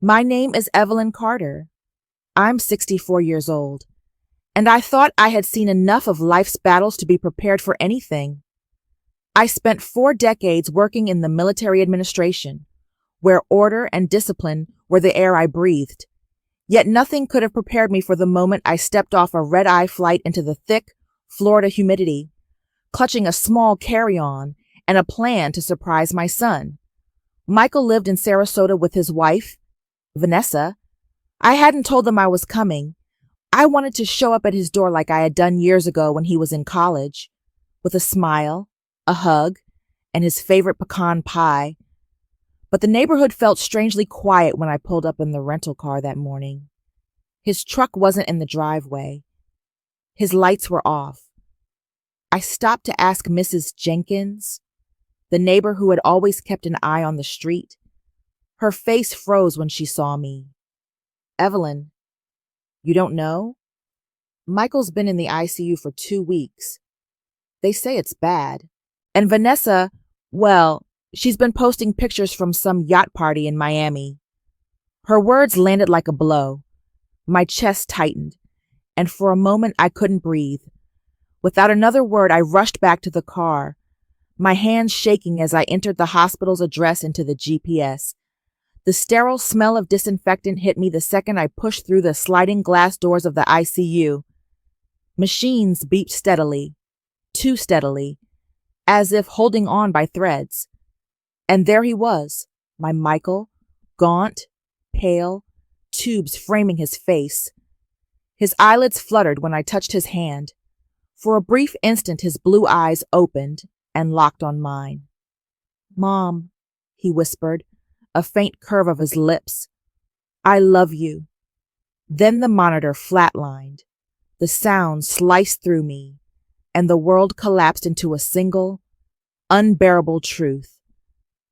My name is Evelyn Carter. I'm 64 years old, and I thought I had seen enough of life's battles to be prepared for anything. I spent 4 decades working in the military administration, where order and discipline were the air I breathed. Yet nothing could have prepared me for the moment I stepped off a red-eye flight into the thick Florida humidity, clutching a small carry-on and a plan to surprise my son. Michael lived in Sarasota with his wife, Vanessa. I hadn't told them I was coming. I wanted to show up at his door like I had done years ago when he was in college, with a smile, a hug, and his favorite pecan pie. But the neighborhood felt strangely quiet when I pulled up in the rental car that morning. His truck wasn't in the driveway. His lights were off. I stopped to ask Mrs. Jenkins, the neighbor who had always kept an eye on the street. Her face froze when she saw me. "Evelyn, you don't know? Michael's been in the ICU for 2 weeks. They say it's bad. And Vanessa, well, she's been posting pictures from some yacht party in Miami." Her words landed like a blow. My chest tightened, and for a moment I couldn't breathe. Without another word, I rushed back to the car, my hands shaking as I entered the hospital's address into the GPS. The sterile smell of disinfectant hit me the second I pushed through the sliding glass doors of the ICU. Machines beeped steadily, too steadily, as if holding on by threads. And there he was, my Michael, gaunt, pale, tubes framing his face. His eyelids fluttered when I touched his hand. For a brief instant his blue eyes opened and locked on mine. "Mom," he whispered, a faint curve of his lips. "I love you." Then the monitor flatlined. The sound sliced through me, and the world collapsed into a single, unbearable truth.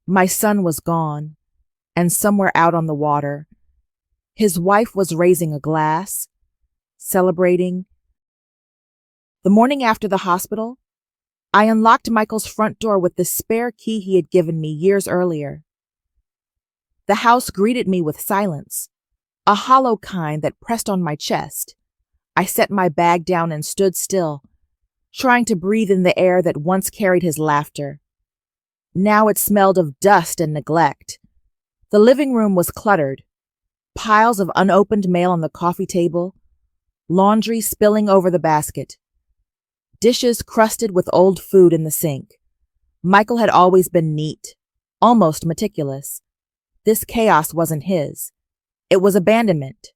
My son was gone, and somewhere out on the water, his wife was raising a glass, celebrating. The morning after the hospital, I unlocked Michael's front door with the spare key he had given me years earlier. The house greeted me with silence, a hollow kind that pressed on my chest. I set my bag down and stood still, trying to breathe in the air that once carried his laughter. Now it smelled of dust and neglect. The living room was cluttered, piles of unopened mail on the coffee table, laundry spilling over the basket, dishes crusted with old food in the sink. Michael had always been neat, almost meticulous. This chaos wasn't his. It was abandonment.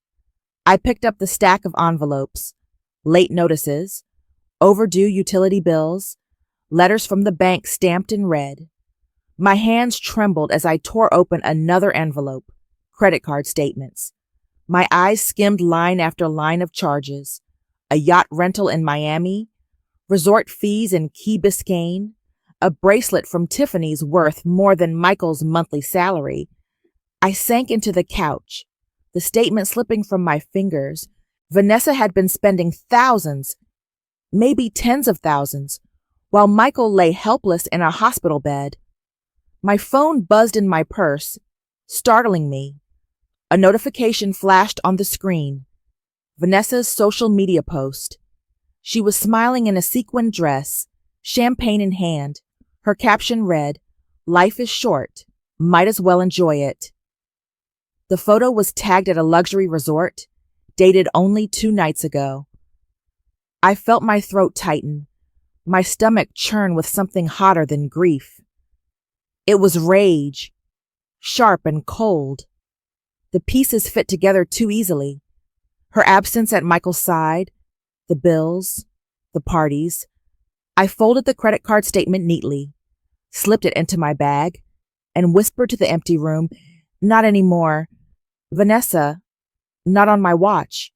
I picked up the stack of envelopes, late notices, overdue utility bills, letters from the bank stamped in red. My hands trembled as I tore open another envelope, credit card statements. My eyes skimmed line after line of charges, a yacht rental in Miami, resort fees in Key Biscayne, a bracelet from Tiffany's worth more than Michael's monthly salary. I sank into the couch, the statement slipping from my fingers. Vanessa had been spending thousands, maybe tens of thousands, while Michael lay helpless in a hospital bed. My phone buzzed in my purse, startling me. A notification flashed on the screen. Vanessa's social media post. She was smiling in a sequined dress, champagne in hand. Her caption read, "Life is short. Might as well enjoy it." The photo was tagged at a luxury resort, dated only 2 nights ago. I felt my throat tighten, my stomach churn with something hotter than grief. It was rage, sharp and cold. The pieces fit together too easily. Her absence at Michael's side, the bills, the parties. I folded the credit card statement neatly, slipped it into my bag, and whispered to the empty room, "Not anymore. Vanessa, not on my watch."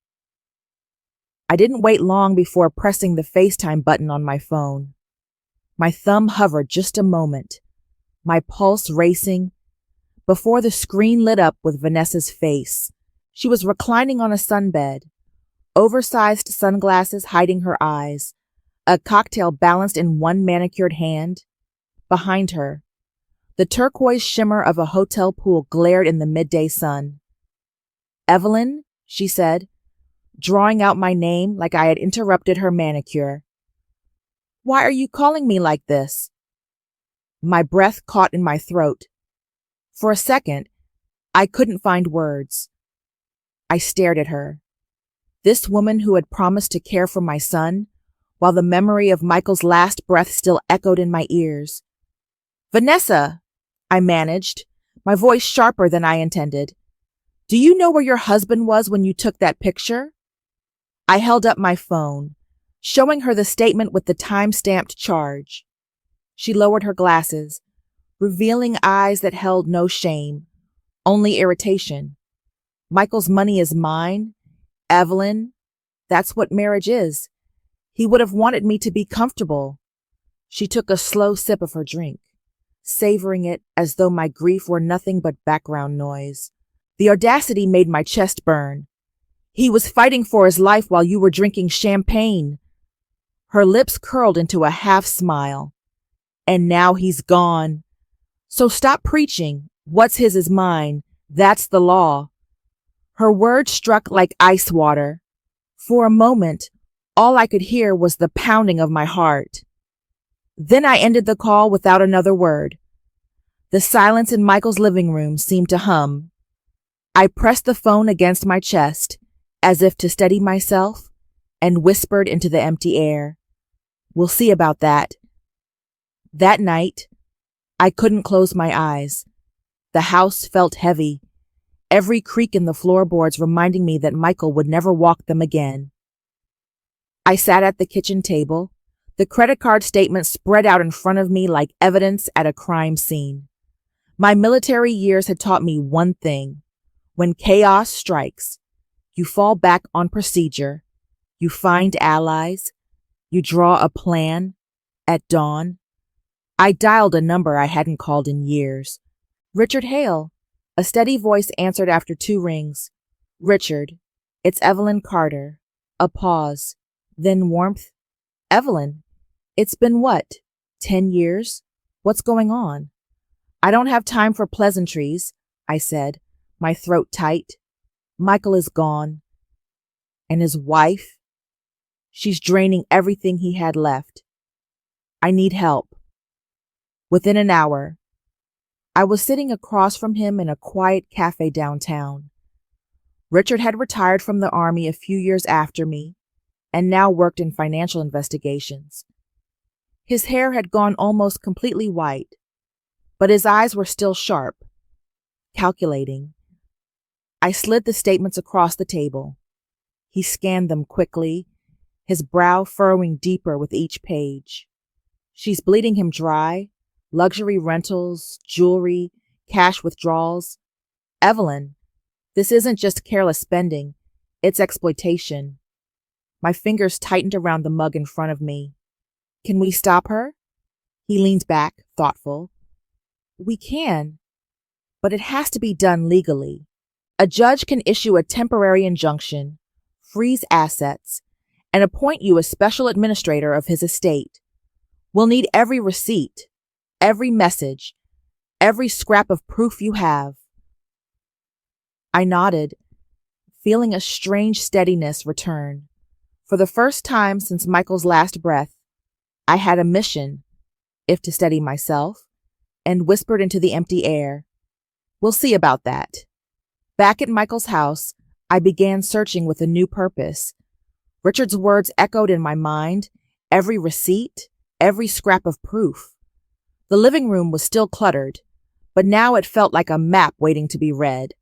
I didn't wait long before pressing the FaceTime button on my phone. My thumb hovered just a moment, my pulse racing, before the screen lit up with Vanessa's face. She was reclining on a sunbed, oversized sunglasses hiding her eyes, a cocktail balanced in one manicured hand. Behind her, the turquoise shimmer of a hotel pool glared in the midday sun. Evelyn, she said, drawing out my name like I had interrupted her manicure. Why are you calling me like this? My breath caught in my throat. For a second, I couldn't find words. I stared at her. This woman who had promised to care for my son, while the memory of Michael's last breath still echoed in my ears. Vanessa, I managed, my voice sharper than I intended. Do you know where your husband was when you took that picture? I held up my phone, showing her the statement with the time-stamped charge. She lowered her glasses, revealing eyes that held no shame, only irritation. Michael's money is mine. Evelyn, that's what marriage is. He would have wanted me to be comfortable. She took a slow sip of her drink, savoring it as though my grief were nothing but background noise. The audacity made my chest burn. He was fighting for his life while you were drinking champagne. Her lips curled into a half smile. And now he's gone. So stop preaching. What's his is mine. That's the law. Her words struck like ice water. For a moment, all I could hear was the pounding of my heart. Then I ended the call without another word. The silence in Michael's living room seemed to hum. I pressed the phone against my chest, as if to steady myself, and whispered into the empty air. We'll see about that. That night, I couldn't close my eyes. The house felt heavy, every creak in the floorboards reminding me that Michael would never walk them again. I sat at the kitchen table, the credit card statement spread out in front of me like evidence at a crime scene. My military years had taught me one thing. When chaos strikes, you fall back on procedure, you find allies, you draw a plan. At dawn, I dialed a number I hadn't called in years. Richard Hale. A steady voice answered after 2 rings. Richard, it's Evelyn Carter. A pause. Then warmth. Evelyn, it's been what, 10 years? What's going on? I don't have time for pleasantries, I said, my throat tight. Michael is gone. And his wife? She's draining everything he had left. I need help. Within an hour, I was sitting across from him in a quiet cafe downtown. Richard had retired from the Army a few years after me and now worked in financial investigations. His hair had gone almost completely white, but his eyes were still sharp, calculating. I slid the statements across the table. He scanned them quickly, his brow furrowing deeper with each page. She's bleeding him dry. Luxury rentals, jewelry, cash withdrawals. Evelyn, this isn't just careless spending. It's exploitation. My fingers tightened around the mug in front of me. Can we stop her? He leans back, thoughtful. We can, but it has to be done legally. A judge can issue a temporary injunction, freeze assets, and appoint you as special administrator of his estate. We'll need every receipt, every message, every scrap of proof you have. I nodded, feeling a strange steadiness return. For the first time since Michael's last breath, I had a mission, if to steady myself, and whispered into the empty air. We'll see about that. Back at Michael's house, I began searching with a new purpose. Richard's words echoed in my mind, every receipt, every scrap of proof. The living room was still cluttered, but now it felt like a map waiting to be read.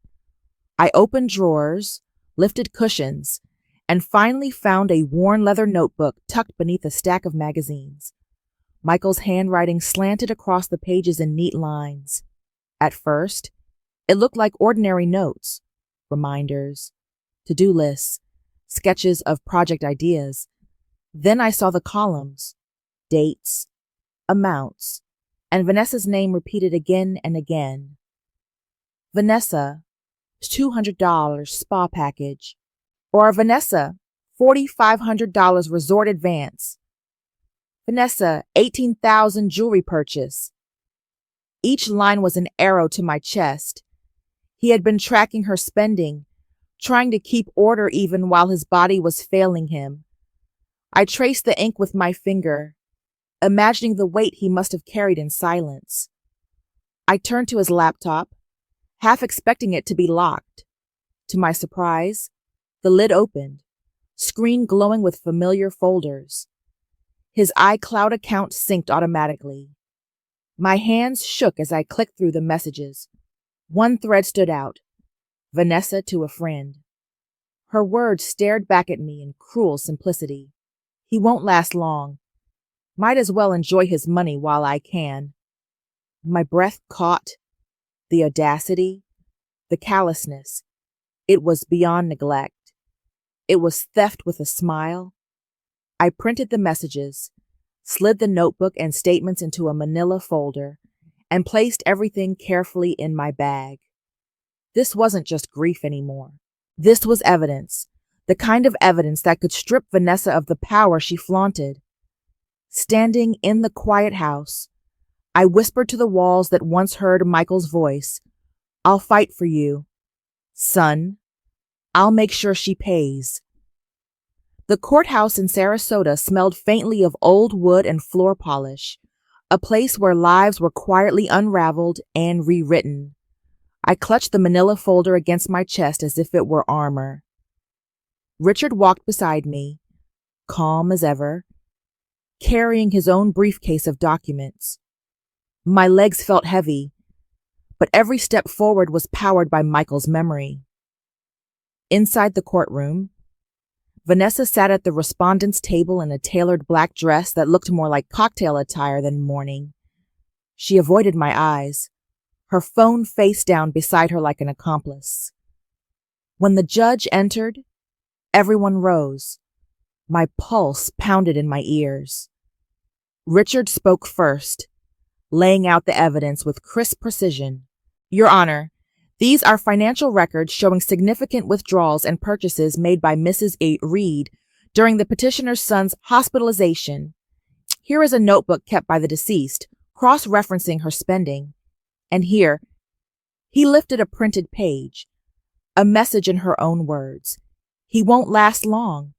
I opened drawers, lifted cushions, and finally found a worn leather notebook tucked beneath a stack of magazines. Michael's handwriting slanted across the pages in neat lines. At first, it looked like ordinary notes, reminders, to-do lists, sketches of project ideas. Then I saw the columns, dates, amounts, and Vanessa's name repeated again and again. Vanessa, $200 spa package. Or Vanessa, $4,500 resort advance. Vanessa, $18,000 jewelry purchase. Each line was an arrow to my chest. He had been tracking her spending, trying to keep order even while his body was failing him. I traced the ink with my finger, imagining the weight he must have carried in silence. I turned to his laptop, half expecting it to be locked. To my surprise, the lid opened, screen glowing with familiar folders. His iCloud account synced automatically. My hands shook as I clicked through the messages. One thread stood out. Vanessa to a friend. Her words stared back at me in cruel simplicity. He won't last long. Might as well enjoy his money while I can. My breath caught. The audacity, the callousness. It was beyond neglect. It was theft with a smile. I printed the messages, slid the notebook and statements into a manila folder, and placed everything carefully in my bag. This wasn't just grief anymore. This was evidence, the kind of evidence that could strip Vanessa of the power she flaunted. Standing in the quiet house, I whispered to the walls that once heard Michael's voice, "I'll fight for you. Son, I'll make sure she pays." The courthouse in Sarasota smelled faintly of old wood and floor polish, a place where lives were quietly unraveled and rewritten. I clutched the manila folder against my chest as if it were armor. Richard walked beside me, calm as ever, carrying his own briefcase of documents. My legs felt heavy, but every step forward was powered by Michael's memory. Inside the courtroom, Vanessa sat at the respondent's table in a tailored black dress that looked more like cocktail attire than mourning. She avoided my eyes, her phone face down beside her like an accomplice. When the judge entered, everyone rose. My pulse pounded in my ears. Richard spoke first, laying out the evidence with crisp precision. "Your Honor, these are financial records showing significant withdrawals and purchases made by Mrs. Reed during the petitioner's son's hospitalization. Here is a notebook kept by the deceased, cross-referencing her spending. And here," he lifted a printed page, a message in her own words. "He won't last long.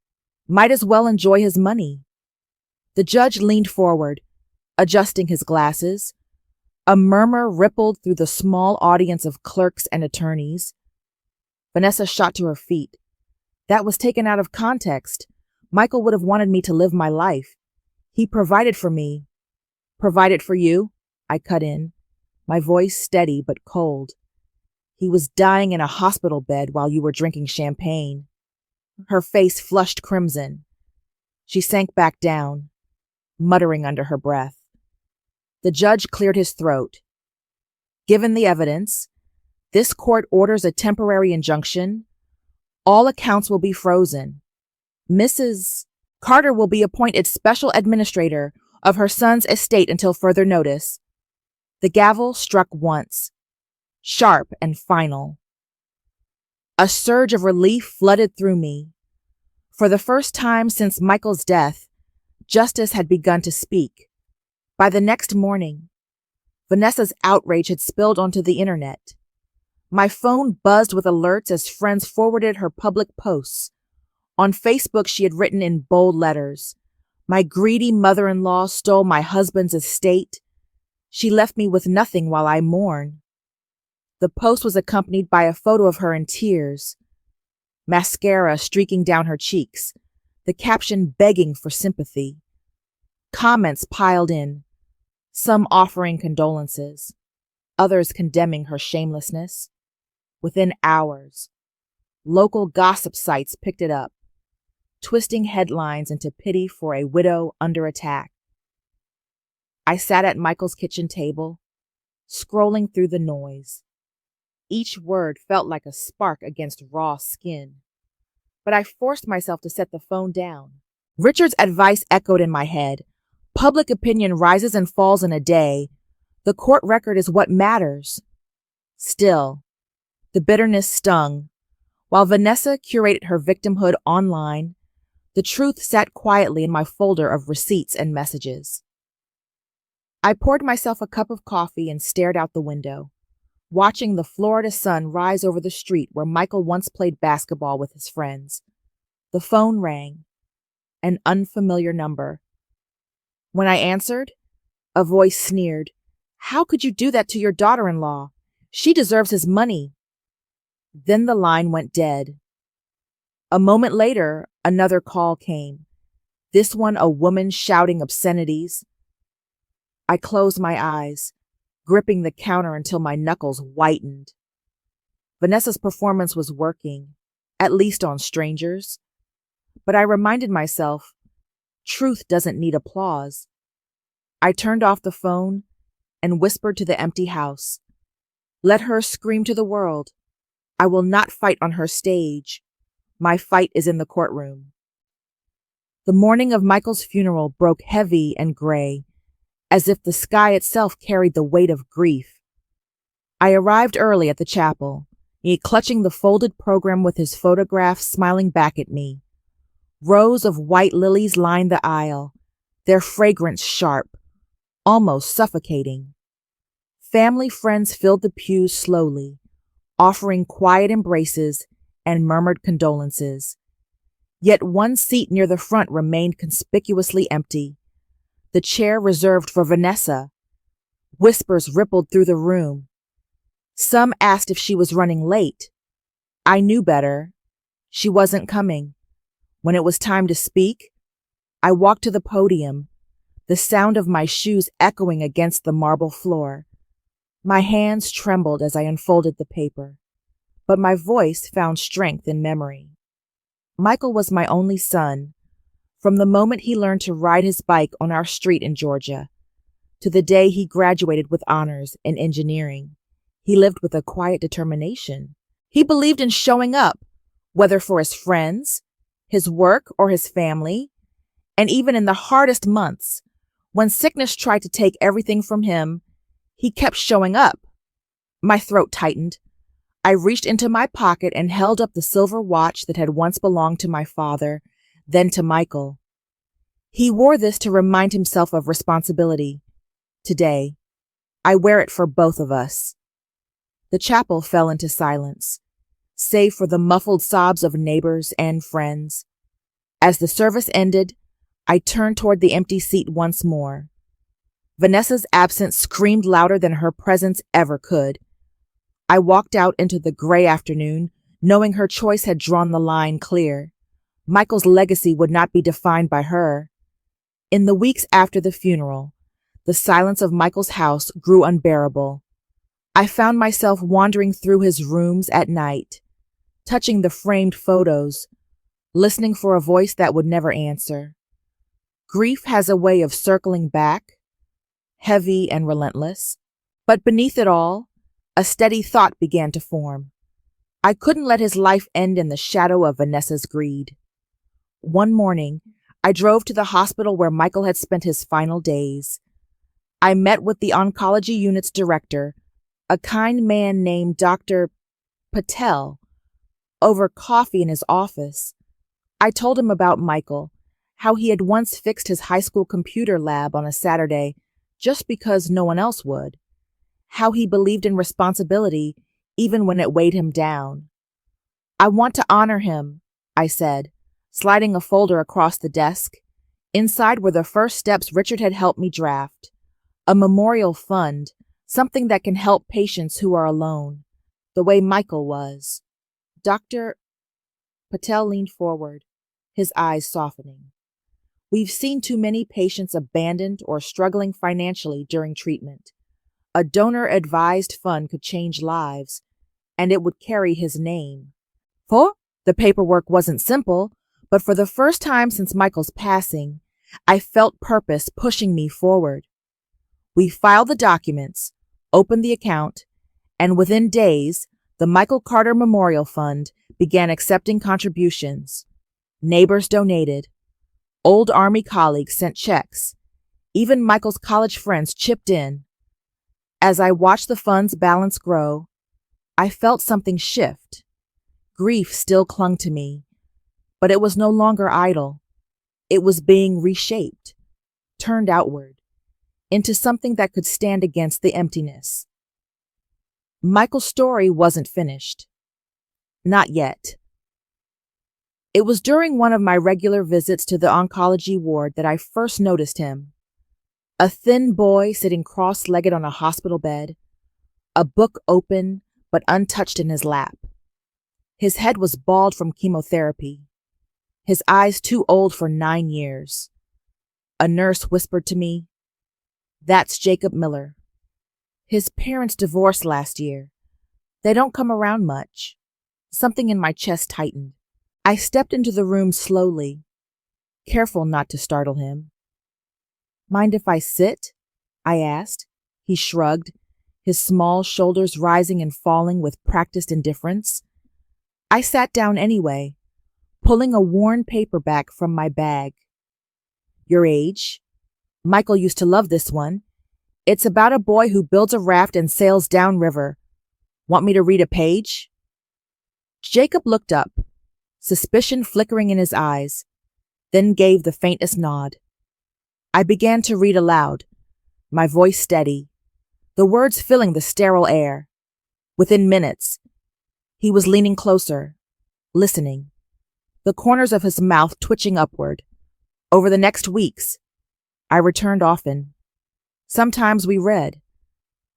Might as well enjoy his money." The judge leaned forward, adjusting his glasses. A murmur rippled through the small audience of clerks and attorneys. Vanessa shot to her feet. "That was taken out of context. Michael would have wanted me to live my life. He provided for me." "Provided for you?" I cut in, my voice steady but cold. "He was dying in a hospital bed while you were drinking champagne." Her face flushed crimson. She sank back down, muttering under her breath. The judge cleared his throat. "Given the evidence, this court orders a temporary injunction. All accounts will be frozen. Mrs. Carter will be appointed special administrator of her son's estate until further notice." The gavel struck once, sharp and final. A surge of relief flooded through me. For the first time since Michael's death, justice had begun to speak. By the next morning, Vanessa's outrage had spilled onto the internet. My phone buzzed with alerts as friends forwarded her public posts. On Facebook, she had written in bold letters, "My greedy mother-in-law stole my husband's estate. She left me with nothing while I mourn." The post was accompanied by a photo of her in tears, mascara streaking down her cheeks, the caption begging for sympathy. Comments piled in, some offering condolences, others condemning her shamelessness. Within hours, local gossip sites picked it up, twisting headlines into pity for a widow under attack. I sat at Michael's kitchen table, scrolling through the noise. Each word felt like a spark against raw skin, but I forced myself to set the phone down. Richard's advice echoed in my head. Public opinion rises and falls in a day. The court record is what matters. Still, the bitterness stung. While Vanessa curated her victimhood online, the truth sat quietly in my folder of receipts and messages. I poured myself a cup of coffee and stared out the window. watching the Florida sun rise over the street where Michael once played basketball with his friends. The phone rang, an unfamiliar number. When I answered, a voice sneered, "How could you do that to your daughter-in-law? She deserves his money." Then the line went dead. A moment later, another call came, this one a woman shouting obscenities. I closed my eyes, gripping the counter until my knuckles whitened. Vanessa's performance was working, at least on strangers. But I reminded myself, truth doesn't need applause. I turned off the phone and whispered to the empty house, "Let her scream to the world. I will not fight on her stage. My fight is in the courtroom." The morning of Michael's funeral broke heavy and gray, as if the sky itself carried the weight of grief. I arrived early at the chapel, he clutching the folded program with his photograph smiling back at me. Rows of white lilies lined the aisle, their fragrance sharp, almost suffocating. Family friends filled the pews slowly, offering quiet embraces and murmured condolences. Yet one seat near the front remained conspicuously empty, the chair reserved for Vanessa. Whispers rippled through the room. Some asked if she was running late. I knew better. She wasn't coming. When it was time to speak, I walked to the podium, the sound of my shoes echoing against the marble floor. My hands trembled as I unfolded the paper, but my voice found strength in memory. Michael was my only son, from the moment he learned to ride his bike on our street in Georgia, to the day he graduated with honors in engineering. He lived with a quiet determination. He believed in showing up, whether for his friends, his work, or his family, and even in the hardest months, when sickness tried to take everything from him, he kept showing up. My throat tightened. I reached into my pocket and held up the silver watch that had once belonged to my father, then to Michael. He wore this to remind himself of responsibility. Today, I wear it for both of us. The chapel fell into silence, save for the muffled sobs of neighbors and friends. As the service ended, I turned toward the empty seat once more. Vanessa's absence screamed louder than her presence ever could. I walked out into the gray afternoon, knowing her choice had drawn the line clear. Michael's legacy would not be defined by her. In the weeks after the funeral, the silence of Michael's house grew unbearable. I found myself wandering through his rooms at night, touching the framed photos, listening for a voice that would never answer. Grief has a way of circling back, heavy and relentless. But beneath it all, a steady thought began to form. I couldn't let his life end in the shadow of Vanessa's greed. One morning, I drove to the hospital where Michael had spent his final days. I met with the oncology unit's director, a kind man named Dr. Patel, over coffee in his office. I told him about Michael, how he had once fixed his high school computer lab on a Saturday just because no one else would, how he believed in responsibility even when it weighed him down. "I want to honor him," I said, sliding a folder across the desk. Inside were the first steps Richard had helped me draft. A memorial fund, something that can help patients who are alone, the way Michael was. Dr. Patel leaned forward, his eyes softening. "We've seen too many patients abandoned or struggling financially during treatment. A donor-advised fund could change lives, and it would carry his name." The paperwork wasn't simple, but for the first time since Michael's passing, I felt purpose pushing me forward. We filed the documents, opened the account, and within days, the Michael Carter Memorial Fund began accepting contributions. Neighbors donated. Old Army colleagues sent checks. Even Michael's college friends chipped in. As I watched the fund's balance grow, I felt something shift. Grief still clung to me, but it was no longer idle. It was being reshaped, turned outward, into something that could stand against the emptiness. Michael's story wasn't finished. Not yet. It was during one of my regular visits to the oncology ward that I first noticed him. A thin boy sitting cross-legged on a hospital bed, a book open but untouched in his lap. His head was bald from chemotherapy, his eyes too old for 9 years. A nurse whispered to me, "That's Jacob Miller. His parents divorced last year. They don't come around much." Something in my chest tightened. I stepped into the room slowly, careful not to startle him. "Mind if I sit?" I asked. He shrugged, his small shoulders rising and falling with practiced indifference. I sat down anyway, pulling a worn paperback from my bag. "Your age? Michael used to love this one. It's about a boy who builds a raft and sails downriver. Want me to read a page?" Jacob looked up, suspicion flickering in his eyes, then gave the faintest nod. I began to read aloud, my voice steady, the words filling the sterile air. Within minutes, he was leaning closer, listening, the corners of his mouth twitching upward. Over the next weeks, I returned often. Sometimes we read.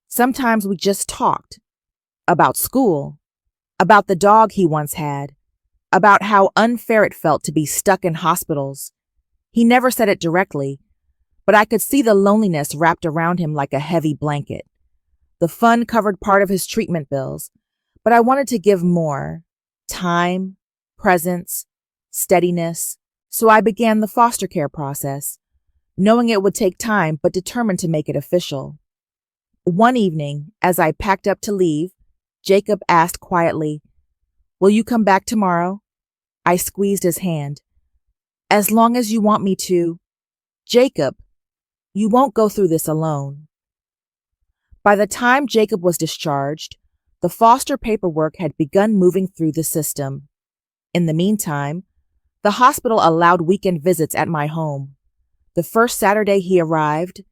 Sometimes we just talked. About school. About the dog he once had. About how unfair it felt to be stuck in hospitals. He never said it directly, but I could see the loneliness wrapped around him like a heavy blanket. The fun covered part of his treatment bills, but I wanted to give more. Time, presence, steadiness. So I began the foster care process, knowing it would take time but determined to make it official. One evening, as I packed up to leave, Jacob asked quietly, "Will you come back tomorrow?" I squeezed his hand. "As long as you want me to." "Jacob, you won't go through this alone." By the time Jacob was discharged, the foster paperwork had begun moving through the system. In the meantime, the hospital allowed weekend visits at my home. The first Saturday he arrived,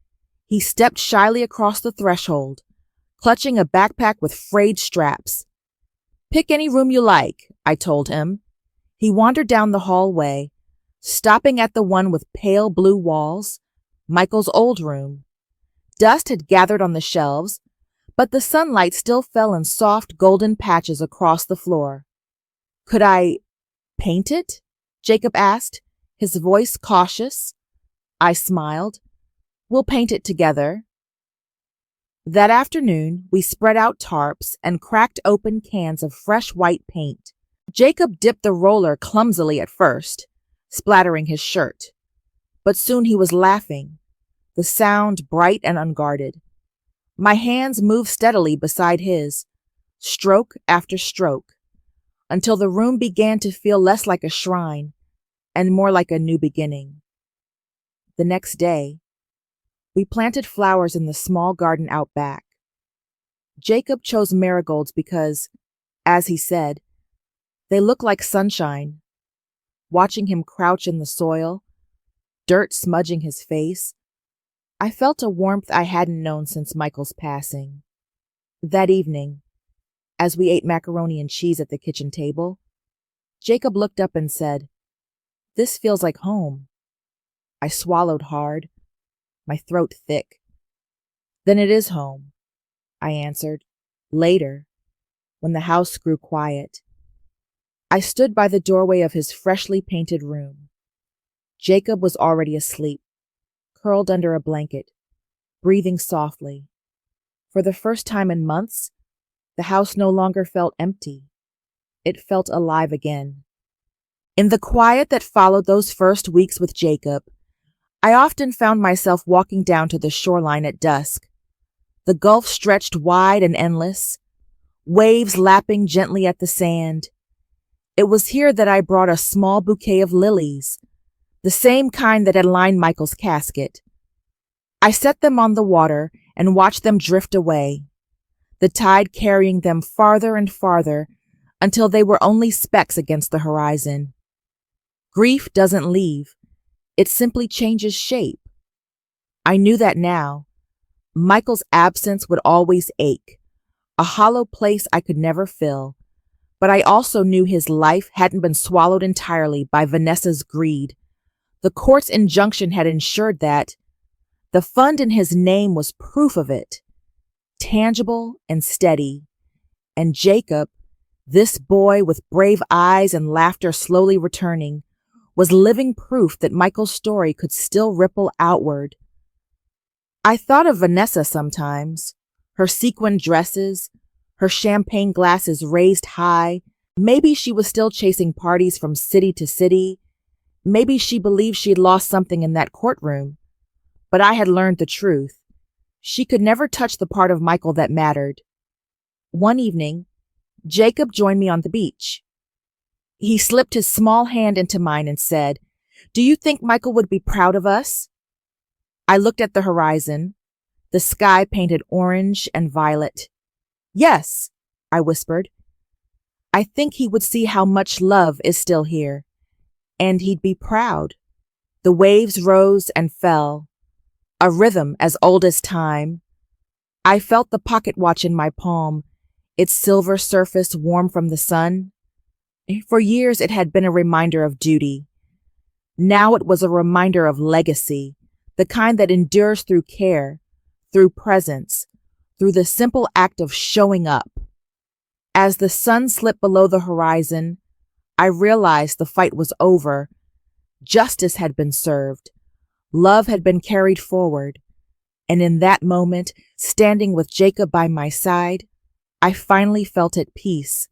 he stepped shyly across the threshold, clutching a backpack with frayed straps. "Pick any room you like," I told him. He wandered down the hallway, stopping at the one with pale blue walls, Michael's old room. Dust had gathered on the shelves, but the sunlight still fell in soft golden patches across the floor. "Could I paint it?" Jacob asked, his voice cautious. I smiled. "We'll paint it together." That afternoon, we spread out tarps and cracked open cans of fresh white paint. Jacob dipped the roller clumsily at first, splattering his shirt. But soon he was laughing, the sound bright and unguarded. My hands moved steadily beside his, stroke after stroke, until the room began to feel less like a shrine and more like a new beginning. The next day, we planted flowers in the small garden out back. Jacob chose marigolds because, as he said, they look like sunshine. Watching him crouch in the soil, dirt smudging his face, I felt a warmth I hadn't known since Michael's passing. That evening, as we ate macaroni and cheese at the kitchen table, Jacob looked up and said, "This feels like home." I swallowed hard, my throat thick. "Then it is home," I answered, later, when the house grew quiet. I stood by the doorway of his freshly painted room. Jacob was already asleep, curled under a blanket, breathing softly. For the first time in months, the house no longer felt empty. It felt alive again. In the quiet that followed those first weeks with Jacob, I often found myself walking down to the shoreline at dusk. The gulf stretched wide and endless, waves lapping gently at the sand. It was here that I brought a small bouquet of lilies, the same kind that had lined Michael's casket. I set them on the water and watched them drift away, the tide carrying them farther and farther until they were only specks against the horizon. Grief doesn't leave. It simply changes shape. I knew that now. Michael's absence would always ache, a hollow place I could never fill. But I also knew his life hadn't been swallowed entirely by Vanessa's greed. The court's injunction had ensured that. The fund in his name was proof of it, tangible and steady. And Jacob, this boy with brave eyes and laughter slowly returning, was living proof that Michael's story could still ripple outward. I thought of Vanessa sometimes, her sequined dresses, her champagne glasses raised high. Maybe she was still chasing parties from city to city. Maybe she believed she'd lost something in that courtroom. But I had learned the truth. She could never touch the part of Michael that mattered. One evening, Jacob joined me on the beach. He slipped his small hand into mine and said, "Do you think Michael would be proud of us?" I looked at the horizon, the sky painted orange and violet. "Yes," I whispered. "I think he would see how much love is still here, and he'd be proud." The waves rose and fell, a rhythm as old as time. I felt the pocket watch in my palm, its silver surface warm from the sun. For years it had been a reminder of duty. Now it was a reminder of legacy, the kind that endures through care, through presence, through the simple act of showing up. As the sun slipped below the horizon, I realized the fight was over. Justice had been served. Love had been carried forward. And in that moment, standing with Jacob by my side, I finally felt at peace.